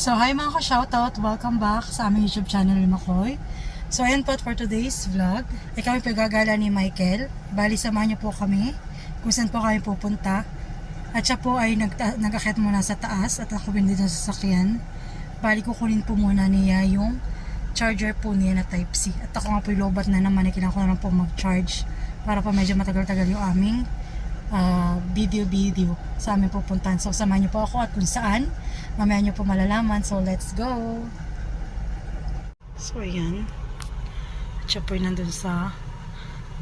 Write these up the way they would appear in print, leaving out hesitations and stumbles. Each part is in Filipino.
So, hi mga ka-shoutout! Welcome back sa aming YouTube channel ni Makoy. So, ayan po for today's vlog. Ay kami po gagala ni Michael. Bali, samahan niyo po kami kung saan po kami pupunta. At siya po ay nag-akit muna sa taas at ako din dito sa sasakyan. Bali, kukunin po muna niya yung charger po niya na Type-C. At ako nga po yung lobat na naman ay kailangan ko na lang po mag-charge para pa medyo matagal-tagal yung aming video sa aming pupuntahan. So, samahan niyo po ako at kung saan mamaya niyo po malalaman. So, let's go! So, ayan. At siya po nandun sa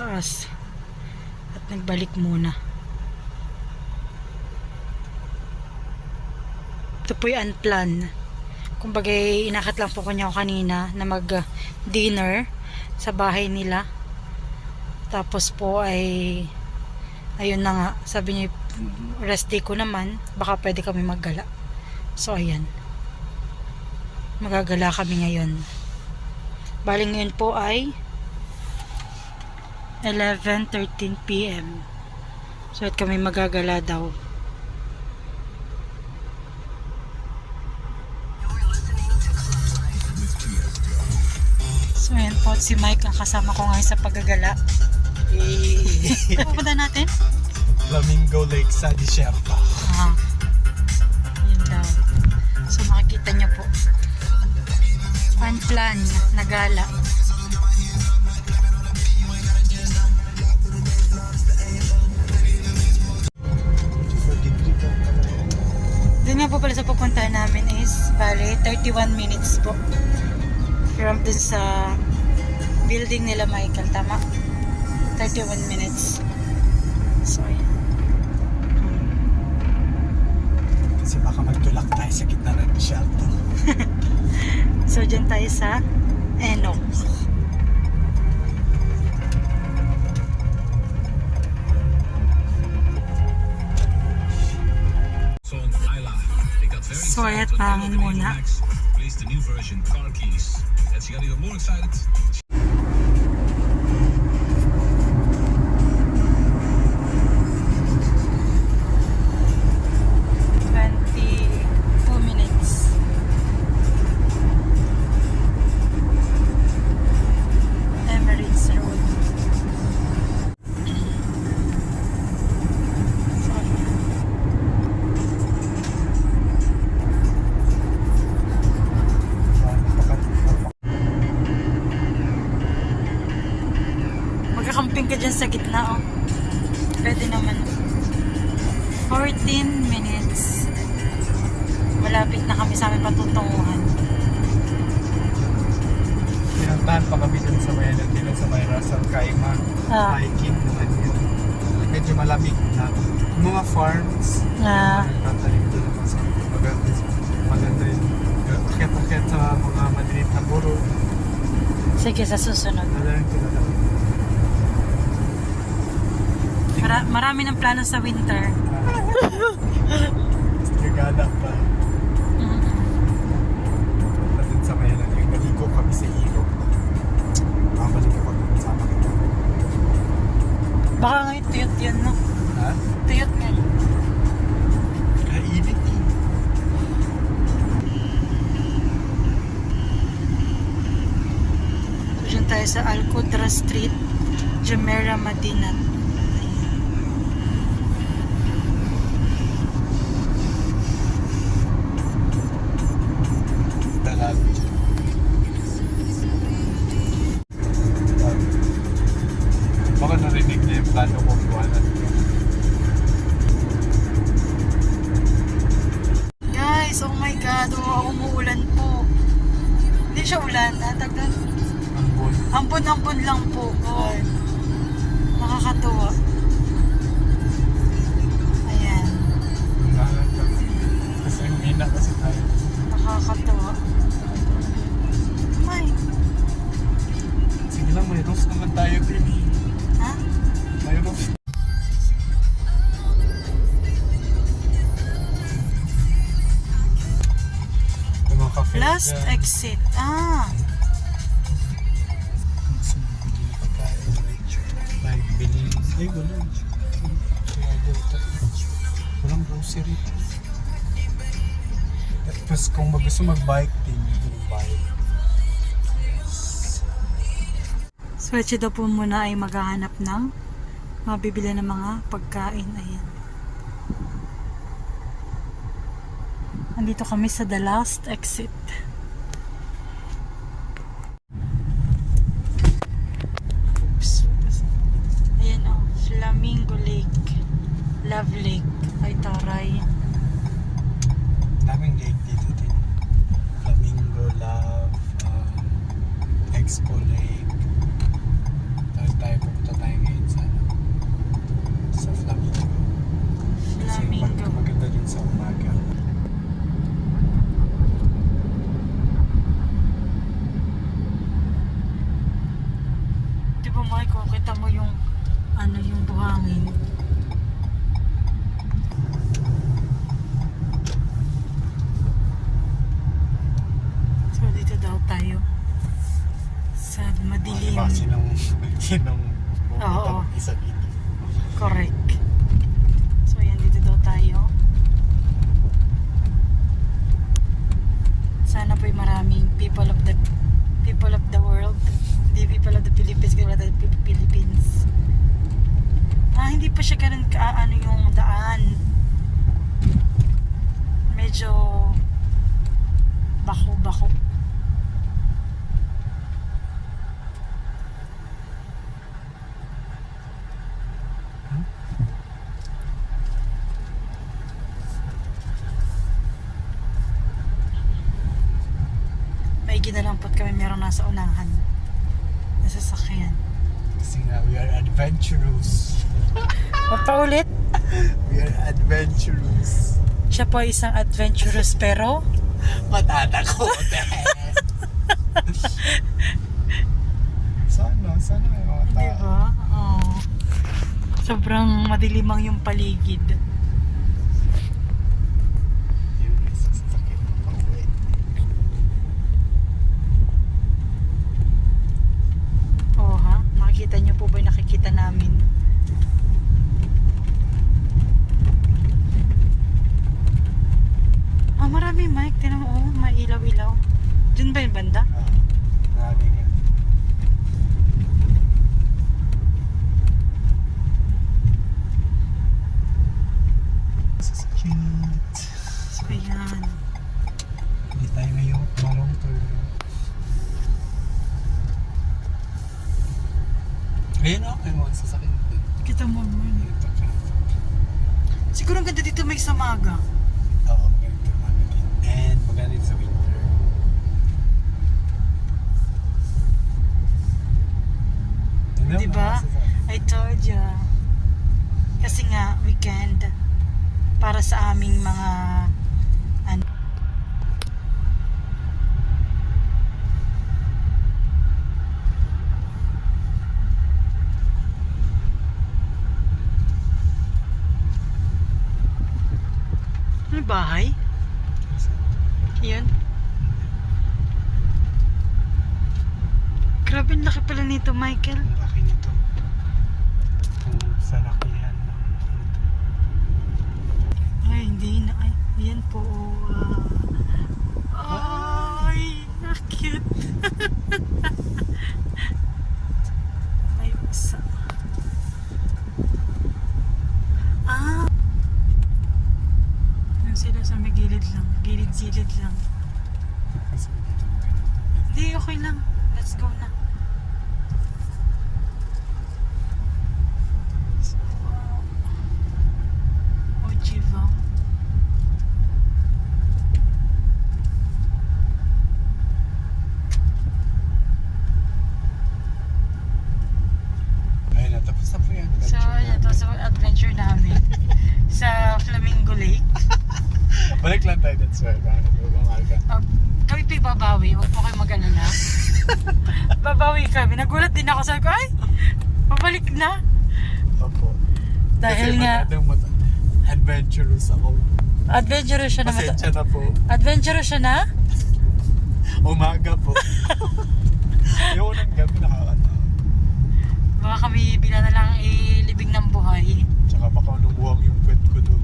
taas. At nagbalik muna. Ito po yung unplanned. Kumbaga, inakat lang po kanya ko kanina na mag-dinner sa bahay nila. Tapos po ay ayun na nga, sabi niya rest day ko naman, baka pwede kami maggala. So ayan, magagala kami ngayon. Bali ngayon po ay 11:13 PM. So at kami magagala daw. So ayan po, si Mike ang kasama ko ngayon sa paggagala. Pupunta natin? Flamingo Lake sa Desierta. Yun daw. So makikita nyo po. Unplanned na gala. Doon nga po pala sa pupuntahan namin is bale 31 minutes po. From dun sa building nila Michael, tama? 31 minutes. So, ayan. Kasi baka magtulak tayo sa gitna ng Desierto. So, dyan tayo sa Enoch. So, ayan, pangin muna. Released the new version, Car Keys. And she got even more excited. 22 minutes. Emirates Road. Magkakamping ka dyan sa gitna, oh. Pwede naman. 14 minutes. Malapit na kami sa aming patutunguhan. Pinuntahan pa kami dun sa may dito sa may Russell Kaima. Hiking naman yun. Medyo malamig na. Mga farms. Tatalim doon sa maganda yun. Akit-akit sa mga maliit na buro. Sige, sa susunod. Marami ng plano sa winter. Gagala pa. Doon sa may naligo kami sa ilog. Babalik ako doon sa makita. Baka ngayon tuyot yun, no? Ha? Tuyot nga. Kainit eh. So, dyan tayo sa Al-Qudra Street, Jumeirah, Madinat. Baka narinig niya yung plano kong buwanan. Guys, oh my God, umuulan po. Hindi siya ulan, tagdan. Ampon-ampon lang po. Oh. Nakakatuwa. Ayan. Kasi mina kasi tayo. Nakakatuwa. Ay. Sige lang, may roof naman tayo din eh. Ha? May roof. Yung mga cafe Last dyan. exit. Like bilhin. Ay, wala. Walang grocery. Tapos kung gusto mag-bike din, yung bike. So, Echi daw po muna ay maghahanap ng mabibili ng mga pagkain. Ayan. Andito kami sa the last exit. Oops. Ayan o. Flamingo Lake. Love Lake. Ay, taray. Daming lake dito din. Flamingo, Love, Expo Lake. Pupunta tayo ngayon sa Flamingo. Kasi Flamingo. maganda din sa umaga. Di ba, Mike, kung kita mo yung yung buhangin. So, dito daw tayo sa madilim. Diba, sinong Oo. isa dito. Correct. So, ayan, dito daw tayo. Sana po'y maraming people of the world. Hindi people of the Philippines, kaya wala tayong Philippines. Hindi pa siya ganun yung daan. Medyo bako-bako. Maigi na lang po't kami merong nasa unahan. Nasa sakyan. Kasi nga, we are adventurous. Paulit. We are adventurous. Siya po ay isang adventurous pero Matatakot. Sana may mga tao. di ba? Oh. Sobrang madilimang yung paligid. Yun, isa sa sakit na pauwi. Oh ha? Nakikita niyo po ba yung nakikita namin? Marami, Mike. Tinan mo, may ilaw-ilaw. Diyan ba yung banda? Marami nga. Cute. So, ayan. Hindi tayo ngayon marong turn. Ayun o, may mga sasakyan din. Kita mo naman. Ito ka. Siguro ang ganda dito may samaga. Oo, maganda umaga din. And maganda din sa winter. Ano, Di ba? mga sasakyan? I told ya. Kasi nga, weekend. Para sa aming mga ano bahay? Yun. Grabe, ang laki pala nito, Michael. Ang laki nito. Kung sa lakihan lang. Ay, hindi na. Ay, ayan po. Ay, cute. May usa. Yan sila sa may gilid lang. Gilid-gilid lang. Kasi dito maganda. Hindi, okay lang. Let's go na. Ojiva. Ayun na, tapos na po yan. So, ito sa adventure namin sa Flamingo Lake. Balik lang tayo dun sa umaga. Kami pa babawi, huwag po kayo mag-alala. Babawi kami. Nagulat din ako, sabi ko, ay, pabalik na. Opo. Dahil Kasi nga, adventurous ako. adventurous siya na. Pasensya na po. Adventurous siya na? Umaga po. Yung unang gabi nakakatawa. Baka kami bila na lang ilibing ng buhay. Tsaka baka lumuwag yung kwet ko doon.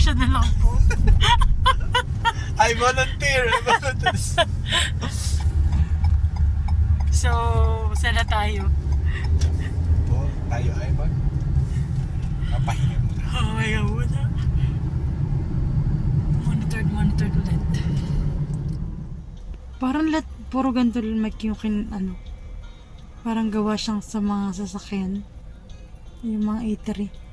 Donation na lang po. I volunteer! So, sana tayo. Po, tayo ay papahinga muna. Ayaw mo na. Monitored ulit. Parang puro ganito lang yung parang gawa siyang sa mga sasakyan. Yung mga eatery.